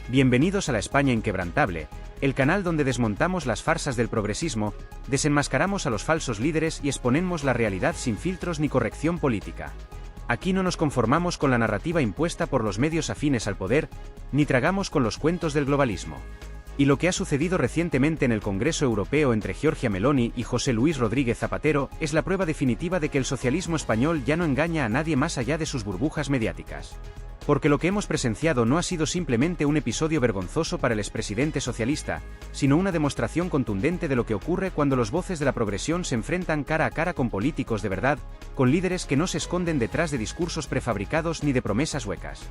Bienvenidos a la España Inquebrantable, el canal donde desmontamos las farsas del progresismo, desenmascaramos a los falsos líderes y exponemos la realidad sin filtros ni corrección política. Aquí no nos conformamos con la narrativa impuesta por los medios afines al poder, ni tragamos con los cuentos del globalismo. Y lo que ha sucedido recientemente en el Congreso Europeo entre Giorgia Meloni y José Luis Rodríguez Zapatero es la prueba definitiva de que el socialismo español ya no engaña a nadie más allá de sus burbujas mediáticas. Porque lo que hemos presenciado no ha sido simplemente un episodio vergonzoso para el expresidente socialista, sino una demostración contundente de lo que ocurre cuando los voces de la progresión se enfrentan cara a cara con políticos de verdad, con líderes que no se esconden detrás de discursos prefabricados ni de promesas huecas.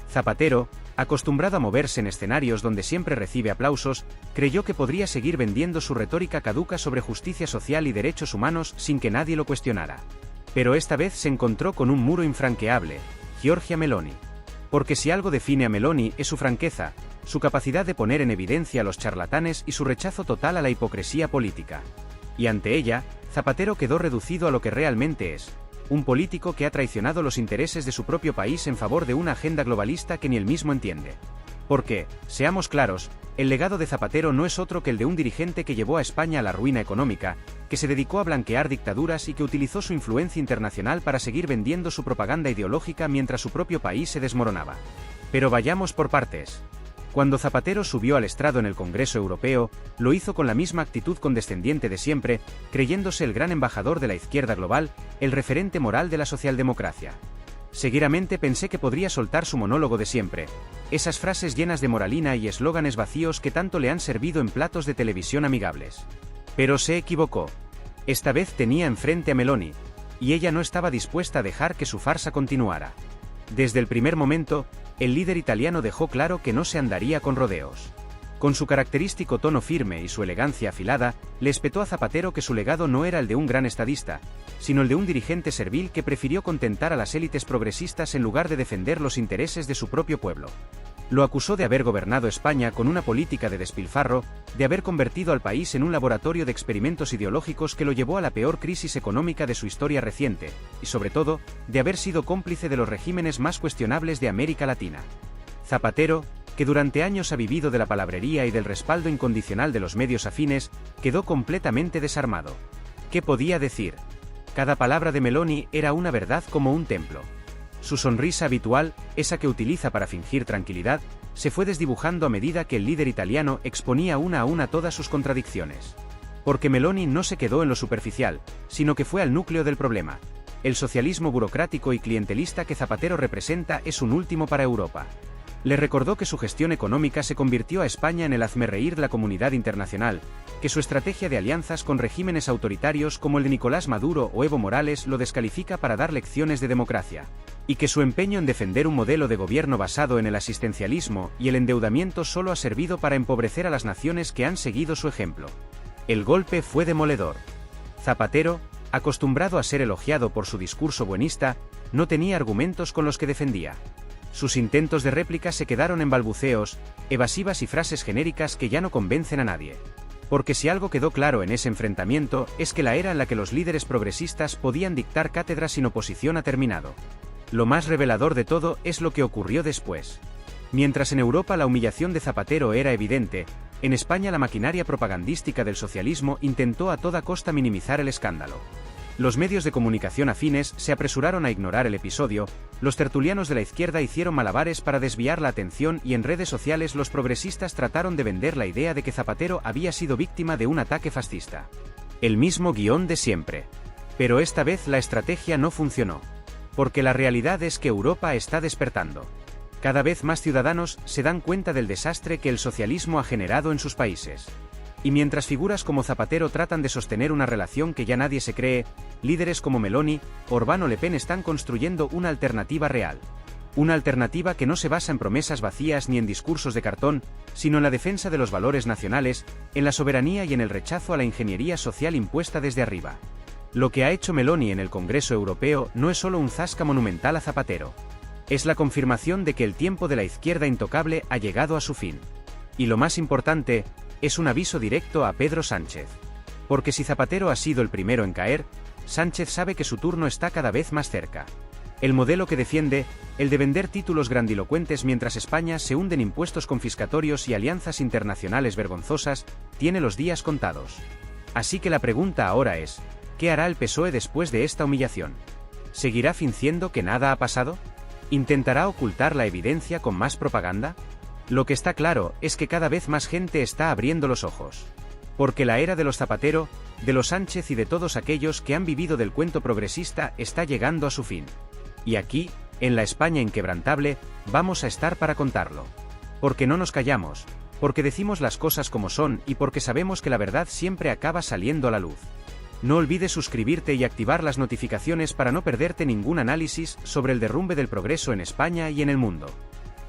Zapatero, acostumbrado a moverse en escenarios donde siempre recibe aplausos, creyó que podría seguir vendiendo su retórica caduca sobre justicia social y derechos humanos sin que nadie lo cuestionara. Pero esta vez se encontró con un muro infranqueable: Giorgia Meloni. Porque si algo define a Meloni es su franqueza, su capacidad de poner en evidencia a los charlatanes y su rechazo total a la hipocresía política. Y ante ella, Zapatero quedó reducido a lo que realmente es: un político que ha traicionado los intereses de su propio país en favor de una agenda globalista que ni él mismo entiende. Porque, seamos claros, el legado de Zapatero no es otro que el de un dirigente que llevó a España a la ruina económica, que se dedicó a blanquear dictaduras y que utilizó su influencia internacional para seguir vendiendo su propaganda ideológica mientras su propio país se desmoronaba. Pero vayamos por partes. Cuando Zapatero subió al estrado en el Congreso Europeo, lo hizo con la misma actitud condescendiente de siempre, creyéndose el gran embajador de la izquierda global, el referente moral de la socialdemocracia. Seguidamente pensé que podría soltar su monólogo de siempre, esas frases llenas de moralina y eslóganes vacíos que tanto le han servido en platos de televisión amigables. Pero se equivocó. Esta vez tenía enfrente a Meloni, y ella no estaba dispuesta a dejar que su farsa continuara. Desde el primer momento, el líder italiano dejó claro que no se andaría con rodeos. Con su característico tono firme y su elegancia afilada, le espetó a Zapatero que su legado no era el de un gran estadista, sino el de un dirigente servil que prefirió contentar a las élites progresistas en lugar de defender los intereses de su propio pueblo. Lo acusó de haber gobernado España con una política de despilfarro, de haber convertido al país en un laboratorio de experimentos ideológicos que lo llevó a la peor crisis económica de su historia reciente, y sobre todo, de haber sido cómplice de los regímenes más cuestionables de América Latina. Zapatero, que durante años ha vivido de la palabrería y del respaldo incondicional de los medios afines, quedó completamente desarmado. ¿Qué podía decir? Cada palabra de Meloni era una verdad como un templo. Su sonrisa habitual, esa que utiliza para fingir tranquilidad, se fue desdibujando a medida que el líder italiano exponía una a una todas sus contradicciones. Porque Meloni no se quedó en lo superficial, sino que fue al núcleo del problema. El socialismo burocrático y clientelista que Zapatero representa es un último para Europa. Le recordó que su gestión económica se convirtió a España en el hazmerreír de la comunidad internacional, que su estrategia de alianzas con regímenes autoritarios como el de Nicolás Maduro o Evo Morales lo descalifica para dar lecciones de democracia, y que su empeño en defender un modelo de gobierno basado en el asistencialismo y el endeudamiento solo ha servido para empobrecer a las naciones que han seguido su ejemplo. El golpe fue demoledor. Zapatero, acostumbrado a ser elogiado por su discurso buenista, no tenía argumentos con los que defendía. Sus intentos de réplica se quedaron en balbuceos, evasivas y frases genéricas que ya no convencen a nadie. Porque si algo quedó claro en ese enfrentamiento es que la era en la que los líderes progresistas podían dictar cátedra sin oposición ha terminado. Lo más revelador de todo es lo que ocurrió después. Mientras en Europa la humillación de Zapatero era evidente, en España la maquinaria propagandística del socialismo intentó a toda costa minimizar el escándalo. Los medios de comunicación afines se apresuraron a ignorar el episodio, los tertulianos de la izquierda hicieron malabares para desviar la atención y en redes sociales los progresistas trataron de vender la idea de que Zapatero había sido víctima de un ataque fascista. El mismo guión de siempre. Pero esta vez la estrategia no funcionó. Porque la realidad es que Europa está despertando. Cada vez más ciudadanos se dan cuenta del desastre que el socialismo ha generado en sus países. Y mientras figuras como Zapatero tratan de sostener una relación que ya nadie se cree, líderes como Meloni, Orbán o Le Pen están construyendo una alternativa real. Una alternativa que no se basa en promesas vacías ni en discursos de cartón, sino en la defensa de los valores nacionales, en la soberanía y en el rechazo a la ingeniería social impuesta desde arriba. Lo que ha hecho Meloni en el Congreso Europeo no es solo un zasca monumental a Zapatero. Es la confirmación de que el tiempo de la izquierda intocable ha llegado a su fin. Y lo más importante, es un aviso directo a Pedro Sánchez. Porque si Zapatero ha sido el primero en caer, Sánchez sabe que su turno está cada vez más cerca. El modelo que defiende, el de vender títulos grandilocuentes mientras España se hunde en impuestos confiscatorios y alianzas internacionales vergonzosas, tiene los días contados. Así que la pregunta ahora es, ¿qué hará el PSOE después de esta humillación? ¿Seguirá fingiendo que nada ha pasado? ¿Intentará ocultar la evidencia con más propaganda? Lo que está claro es que cada vez más gente está abriendo los ojos. Porque la era de los Zapatero, de los Sánchez y de todos aquellos que han vivido del cuento progresista está llegando a su fin. Y aquí, en la España inquebrantable, vamos a estar para contarlo. Porque no nos callamos, porque decimos las cosas como son y porque sabemos que la verdad siempre acaba saliendo a la luz. No olvides suscribirte y activar las notificaciones para no perderte ningún análisis sobre el derrumbe del progreso en España y en el mundo.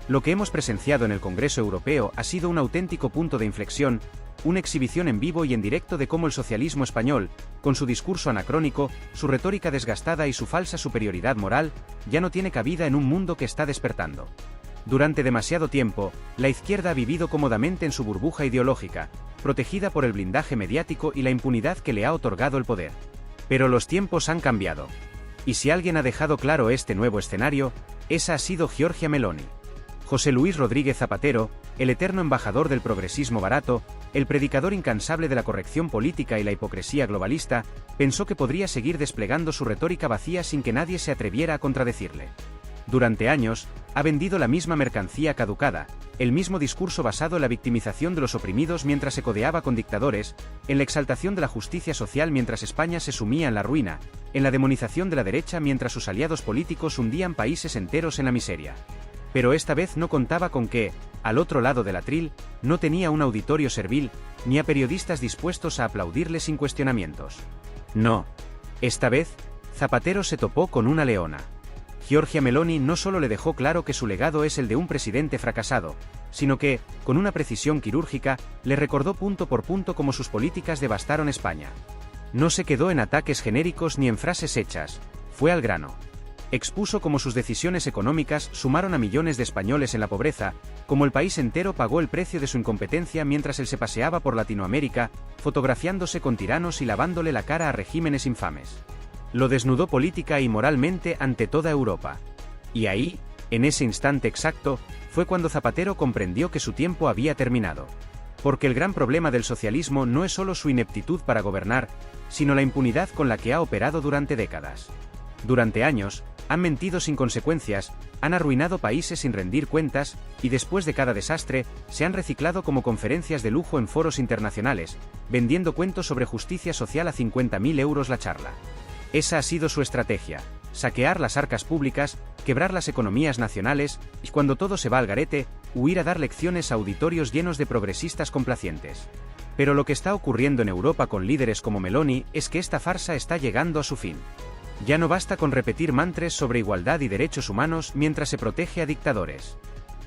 Lo que hemos presenciado en el Congreso Europeo ha sido un auténtico punto de inflexión, una exhibición en vivo y en directo de cómo el socialismo español, con su discurso anacrónico, su retórica desgastada y su falsa superioridad moral, ya no tiene cabida en un mundo que está despertando. Durante demasiado tiempo, la izquierda ha vivido cómodamente en su burbuja ideológica, protegida por el blindaje mediático y la impunidad que le ha otorgado el poder. Pero los tiempos han cambiado. Y si alguien ha dejado claro este nuevo escenario, esa ha sido Giorgia Meloni. José Luis Rodríguez Zapatero, el eterno embajador del progresismo barato, el predicador incansable de la corrección política y la hipocresía globalista, pensó que podría seguir desplegando su retórica vacía sin que nadie se atreviera a contradecirle. Durante años, ha vendido la misma mercancía caducada, el mismo discurso basado en la victimización de los oprimidos mientras se codeaba con dictadores, en la exaltación de la justicia social mientras España se sumía en la ruina, en la demonización de la derecha mientras sus aliados políticos hundían países enteros en la miseria. Pero esta vez no contaba con que, al otro lado del atril, no tenía un auditorio servil, ni a periodistas dispuestos a aplaudirle sin cuestionamientos. No. Esta vez, Zapatero se topó con una leona. Giorgia Meloni no solo le dejó claro que su legado es el de un presidente fracasado, sino que, con una precisión quirúrgica, le recordó punto por punto cómo sus políticas devastaron España. No se quedó en ataques genéricos ni en frases hechas, fue al grano. Expuso cómo sus decisiones económicas sumaron a millones de españoles en la pobreza, cómo el país entero pagó el precio de su incompetencia mientras él se paseaba por Latinoamérica, fotografiándose con tiranos y lavándole la cara a regímenes infames. Lo desnudó política y moralmente ante toda Europa. Y ahí, en ese instante exacto, fue cuando Zapatero comprendió que su tiempo había terminado. Porque el gran problema del socialismo no es solo su ineptitud para gobernar, sino la impunidad con la que ha operado durante décadas. Durante años, han mentido sin consecuencias, han arruinado países sin rendir cuentas, y después de cada desastre, se han reciclado como conferencias de lujo en foros internacionales, vendiendo cuentos sobre justicia social a 50.000 euros la charla. Esa ha sido su estrategia, saquear las arcas públicas, quebrar las economías nacionales, y cuando todo se va al garete, huir a dar lecciones a auditorios llenos de progresistas complacientes. Pero lo que está ocurriendo en Europa con líderes como Meloni es que esta farsa está llegando a su fin. Ya no basta con repetir mantras sobre igualdad y derechos humanos mientras se protege a dictadores.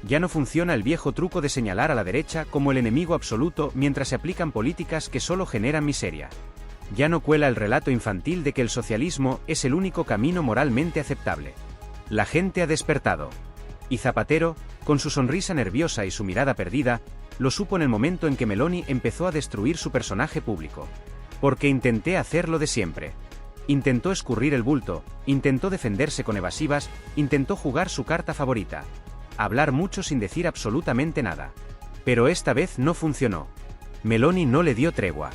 Ya no funciona el viejo truco de señalar a la derecha como el enemigo absoluto mientras se aplican políticas que solo generan miseria. Ya no cuela el relato infantil de que el socialismo es el único camino moralmente aceptable. La gente ha despertado. Y Zapatero, con su sonrisa nerviosa y su mirada perdida, lo supo en el momento en que Meloni empezó a destruir su personaje público. Porque intenté hacer lo de siempre. Intentó escurrir el bulto, intentó defenderse con evasivas, intentó jugar su carta favorita. Hablar mucho sin decir absolutamente nada. Pero esta vez no funcionó. Meloni no le dio tregua.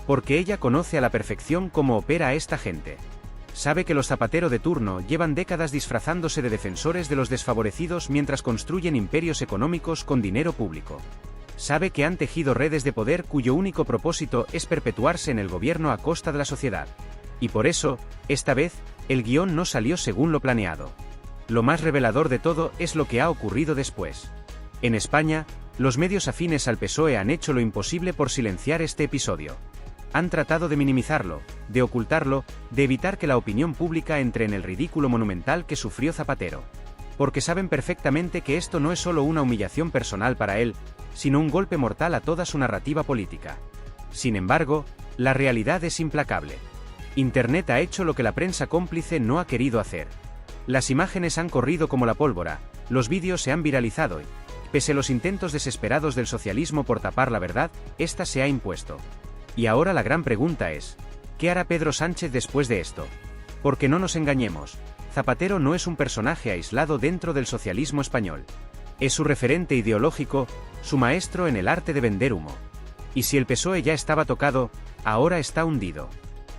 Porque ella conoce a la perfección cómo opera a esta gente. Sabe que los Zapatero de turno llevan décadas disfrazándose de defensores de los desfavorecidos mientras construyen imperios económicos con dinero público. Sabe que han tejido redes de poder cuyo único propósito es perpetuarse en el gobierno a costa de la sociedad. Y por eso, esta vez, el guión no salió según lo planeado. Lo más revelador de todo es lo que ha ocurrido después. En España, los medios afines al PSOE han hecho lo imposible por silenciar este episodio. Han tratado de minimizarlo, de ocultarlo, de evitar que la opinión pública entre en el ridículo monumental que sufrió Zapatero. Porque saben perfectamente que esto no es solo una humillación personal para él, sino un golpe mortal a toda su narrativa política. Sin embargo, la realidad es implacable. Internet ha hecho lo que la prensa cómplice no ha querido hacer. Las imágenes han corrido como la pólvora, los vídeos se han viralizado y, pese a los intentos desesperados del socialismo por tapar la verdad, esta se ha impuesto. Y ahora la gran pregunta es, ¿qué hará Pedro Sánchez después de esto? Porque no nos engañemos, Zapatero no es un personaje aislado dentro del socialismo español. Es su referente ideológico, su maestro en el arte de vender humo. Y si el PSOE ya estaba tocado, ahora está hundido.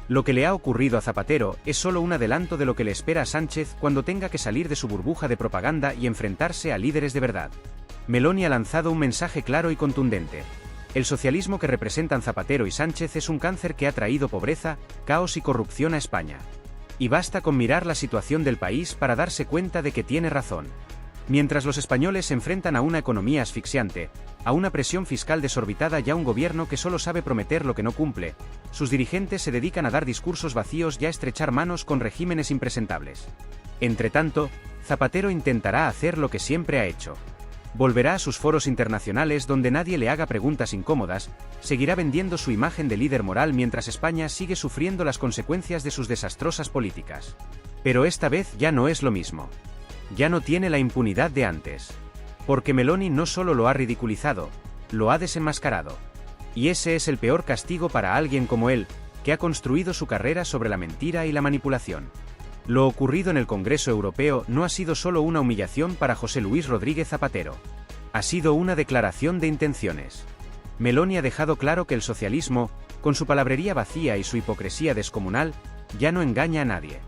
Lo que le ha ocurrido a Zapatero es solo un adelanto de lo que le espera a Sánchez cuando tenga que salir de su burbuja de propaganda y enfrentarse a líderes de verdad. Meloni ha lanzado un mensaje claro y contundente. El socialismo que representan Zapatero y Sánchez es un cáncer que ha traído pobreza, caos y corrupción a España. Y basta con mirar la situación del país para darse cuenta de que tiene razón. Mientras los españoles se enfrentan a una economía asfixiante, a una presión fiscal desorbitada y a un gobierno que solo sabe prometer lo que no cumple, sus dirigentes se dedican a dar discursos vacíos y a estrechar manos con regímenes impresentables. Entretanto, Zapatero intentará hacer lo que siempre ha hecho. Volverá a sus foros internacionales donde nadie le haga preguntas incómodas, seguirá vendiendo su imagen de líder moral mientras España sigue sufriendo las consecuencias de sus desastrosas políticas. Pero esta vez ya no es lo mismo. Ya no tiene la impunidad de antes. Porque Meloni no solo lo ha ridiculizado, lo ha desenmascarado. Y ese es el peor castigo para alguien como él, que ha construido su carrera sobre la mentira y la manipulación. Lo ocurrido en el Congreso Europeo no ha sido solo una humillación para José Luis Rodríguez Zapatero. Ha sido una declaración de intenciones. Meloni ha dejado claro que el socialismo, con su palabrería vacía y su hipocresía descomunal, ya no engaña a nadie.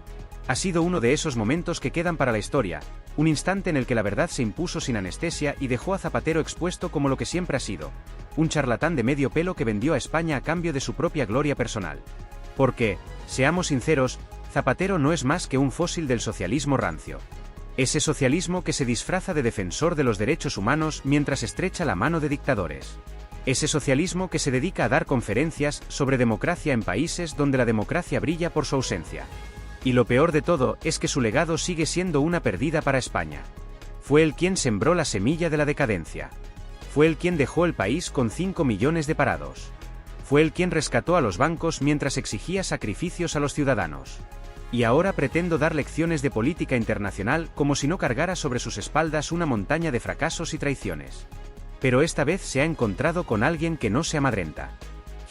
Ha sido uno de esos momentos que quedan para la historia, un instante en el que la verdad se impuso sin anestesia y dejó a Zapatero expuesto como lo que siempre ha sido, un charlatán de medio pelo que vendió a España a cambio de su propia gloria personal. Porque, seamos sinceros, Zapatero no es más que un fósil del socialismo rancio. Ese socialismo que se disfraza de defensor de los derechos humanos mientras estrecha la mano de dictadores. Ese socialismo que se dedica a dar conferencias sobre democracia en países donde la democracia brilla por su ausencia. Y lo peor de todo es que su legado sigue siendo una perdida para España. Fue él quien sembró la semilla de la decadencia. Fue él quien dejó el país con 5 millones de parados. Fue él quien rescató a los bancos mientras exigía sacrificios a los ciudadanos. Y ahora pretendo dar lecciones de política internacional como si no cargara sobre sus espaldas una montaña de fracasos y traiciones. Pero esta vez se ha encontrado con alguien que no se amedrenta.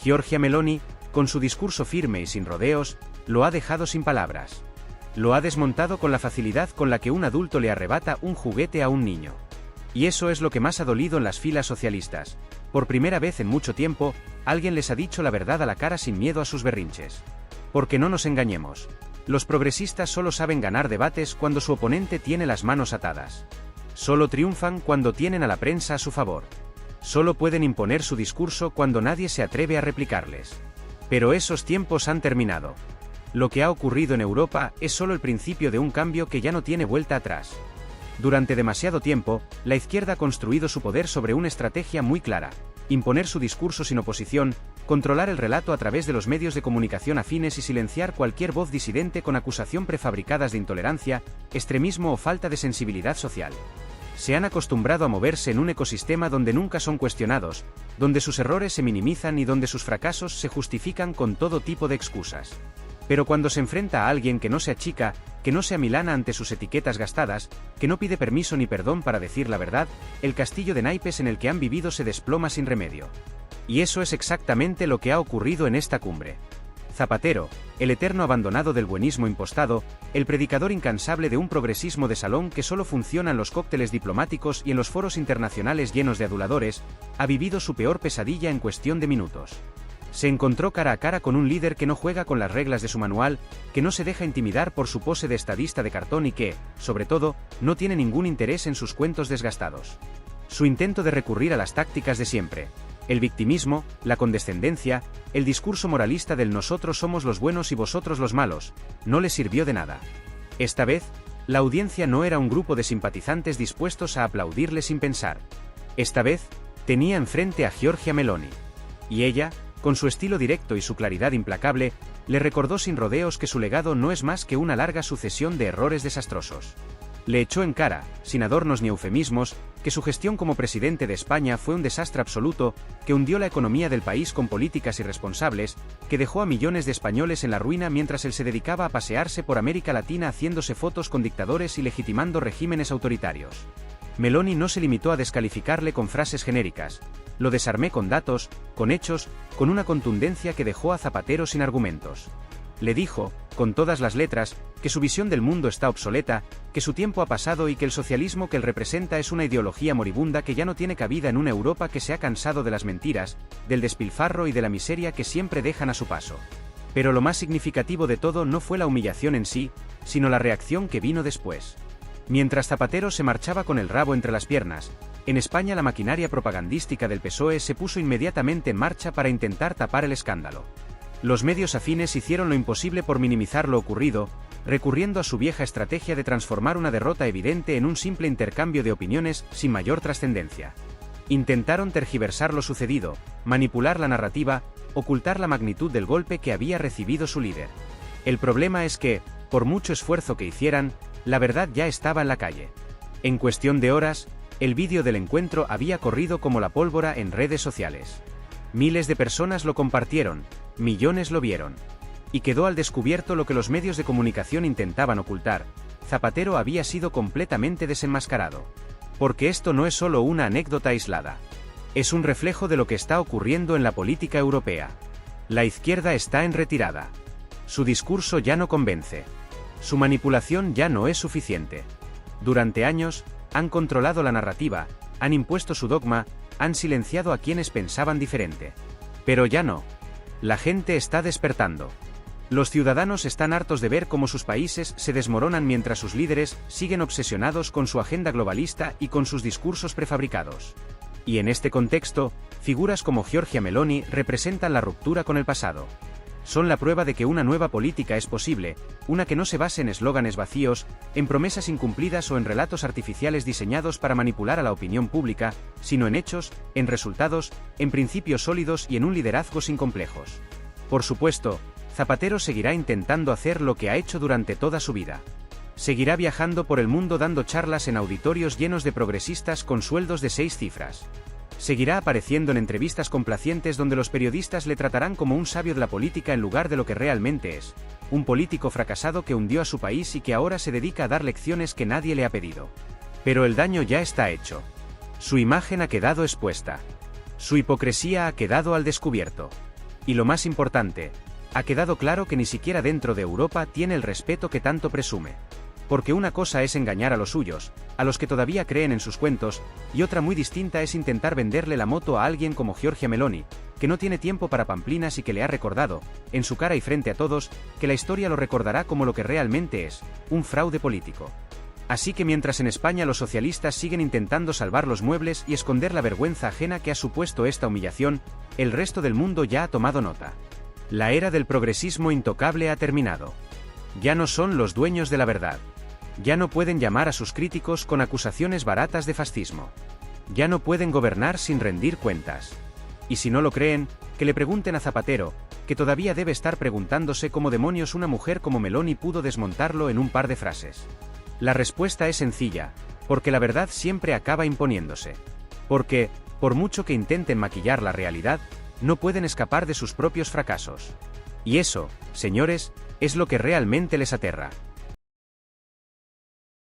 Giorgia Meloni, con su discurso firme y sin rodeos, lo ha dejado sin palabras. Lo ha desmontado con la facilidad con la que un adulto le arrebata un juguete a un niño. Y eso es lo que más ha dolido en las filas socialistas. Por primera vez en mucho tiempo, alguien les ha dicho la verdad a la cara sin miedo a sus berrinches. Porque no nos engañemos. Los progresistas solo saben ganar debates cuando su oponente tiene las manos atadas. Solo triunfan cuando tienen a la prensa a su favor. Solo pueden imponer su discurso cuando nadie se atreve a replicarles. Pero esos tiempos han terminado. Lo que ha ocurrido en Europa es solo el principio de un cambio que ya no tiene vuelta atrás. Durante demasiado tiempo, la izquierda ha construido su poder sobre una estrategia muy clara: imponer su discurso sin oposición, controlar el relato a través de los medios de comunicación afines y silenciar cualquier voz disidente con acusación prefabricadas de intolerancia, extremismo o falta de sensibilidad social. Se han acostumbrado a moverse en un ecosistema donde nunca son cuestionados, donde sus errores se minimizan y donde sus fracasos se justifican con todo tipo de excusas. Pero cuando se enfrenta a alguien que no se achica, que no se amilana ante sus etiquetas gastadas, que no pide permiso ni perdón para decir la verdad, el castillo de naipes en el que han vivido se desploma sin remedio. Y eso es exactamente lo que ha ocurrido en esta cumbre. Zapatero, el eterno abandonado del buenismo impostado, el predicador incansable de un progresismo de salón que solo funciona en los cócteles diplomáticos y en los foros internacionales llenos de aduladores, ha vivido su peor pesadilla en cuestión de minutos. Se encontró cara a cara con un líder que no juega con las reglas de su manual, que no se deja intimidar por su pose de estadista de cartón y que, sobre todo, no tiene ningún interés en sus cuentos desgastados. Su intento de recurrir a las tácticas de siempre, el victimismo, la condescendencia, el discurso moralista del nosotros somos los buenos y vosotros los malos, no le sirvió de nada. Esta vez, la audiencia no era un grupo de simpatizantes dispuestos a aplaudirle sin pensar. Esta vez, tenía enfrente a Giorgia Meloni. Y ella, con su estilo directo y su claridad implacable, le recordó sin rodeos que su legado no es más que una larga sucesión de errores desastrosos. Le echó en cara, sin adornos ni eufemismos, que su gestión como presidente de España fue un desastre absoluto, que hundió la economía del país con políticas irresponsables, que dejó a millones de españoles en la ruina mientras él se dedicaba a pasearse por América Latina haciéndose fotos con dictadores y legitimando regímenes autoritarios. Meloni no se limitó a descalificarle con frases genéricas. Lo desarmé con datos, con hechos, con una contundencia que dejó a Zapatero sin argumentos. Le dijo, con todas las letras, que su visión del mundo está obsoleta, que su tiempo ha pasado y que el socialismo que él representa es una ideología moribunda que ya no tiene cabida en una Europa que se ha cansado de las mentiras, del despilfarro y de la miseria que siempre dejan a su paso. Pero lo más significativo de todo no fue la humillación en sí, sino la reacción que vino después. Mientras Zapatero se marchaba con el rabo entre las piernas, en España la maquinaria propagandística del PSOE se puso inmediatamente en marcha para intentar tapar el escándalo. Los medios afines hicieron lo imposible por minimizar lo ocurrido, recurriendo a su vieja estrategia de transformar una derrota evidente en un simple intercambio de opiniones sin mayor trascendencia. Intentaron tergiversar lo sucedido, manipular la narrativa, ocultar la magnitud del golpe que había recibido su líder. El problema es que, por mucho esfuerzo que hicieran, la verdad ya estaba en la calle. En cuestión de horas, el vídeo del encuentro había corrido como la pólvora en redes sociales. Miles de personas lo compartieron, millones lo vieron. Y quedó al descubierto lo que los medios de comunicación intentaban ocultar: Zapatero había sido completamente desenmascarado. Porque esto no es solo una anécdota aislada. Es un reflejo de lo que está ocurriendo en la política europea. La izquierda está en retirada. Su discurso ya no convence. Su manipulación ya no es suficiente. Durante años, han controlado la narrativa, han impuesto su dogma, han silenciado a quienes pensaban diferente. Pero ya no. La gente está despertando. Los ciudadanos están hartos de ver cómo sus países se desmoronan mientras sus líderes siguen obsesionados con su agenda globalista y con sus discursos prefabricados. Y en este contexto, figuras como Giorgia Meloni representan la ruptura con el pasado. Son la prueba de que una nueva política es posible, una que no se base en eslóganes vacíos, en promesas incumplidas o en relatos artificiales diseñados para manipular a la opinión pública, sino en hechos, en resultados, en principios sólidos y en un liderazgo sin complejos. Por supuesto, Zapatero seguirá intentando hacer lo que ha hecho durante toda su vida. Seguirá viajando por el mundo dando charlas en auditorios llenos de progresistas con sueldos de 6 cifras. Seguirá apareciendo en entrevistas complacientes donde los periodistas le tratarán como un sabio de la política en lugar de lo que realmente es: un político fracasado que hundió a su país y que ahora se dedica a dar lecciones que nadie le ha pedido. Pero el daño ya está hecho. Su imagen ha quedado expuesta. Su hipocresía ha quedado al descubierto. Y lo más importante, ha quedado claro que ni siquiera dentro de Europa tiene el respeto que tanto presume. Porque una cosa es engañar a los suyos, a los que todavía creen en sus cuentos, y otra muy distinta es intentar venderle la moto a alguien como Giorgia Meloni, que no tiene tiempo para pamplinas y que le ha recordado, en su cara y frente a todos, que la historia lo recordará como lo que realmente es: un fraude político. Así que mientras en España los socialistas siguen intentando salvar los muebles y esconder la vergüenza ajena que ha supuesto esta humillación, el resto del mundo ya ha tomado nota. La era del progresismo intocable ha terminado. Ya no son los dueños de la verdad. Ya no pueden llamar a sus críticos con acusaciones baratas de fascismo. Ya no pueden gobernar sin rendir cuentas. Y si no lo creen, que le pregunten a Zapatero, que todavía debe estar preguntándose cómo demonios una mujer como Meloni pudo desmontarlo en un par de frases. La respuesta es sencilla: porque la verdad siempre acaba imponiéndose. Porque, por mucho que intenten maquillar la realidad, no pueden escapar de sus propios fracasos. Y eso, señores, es lo que realmente les aterra.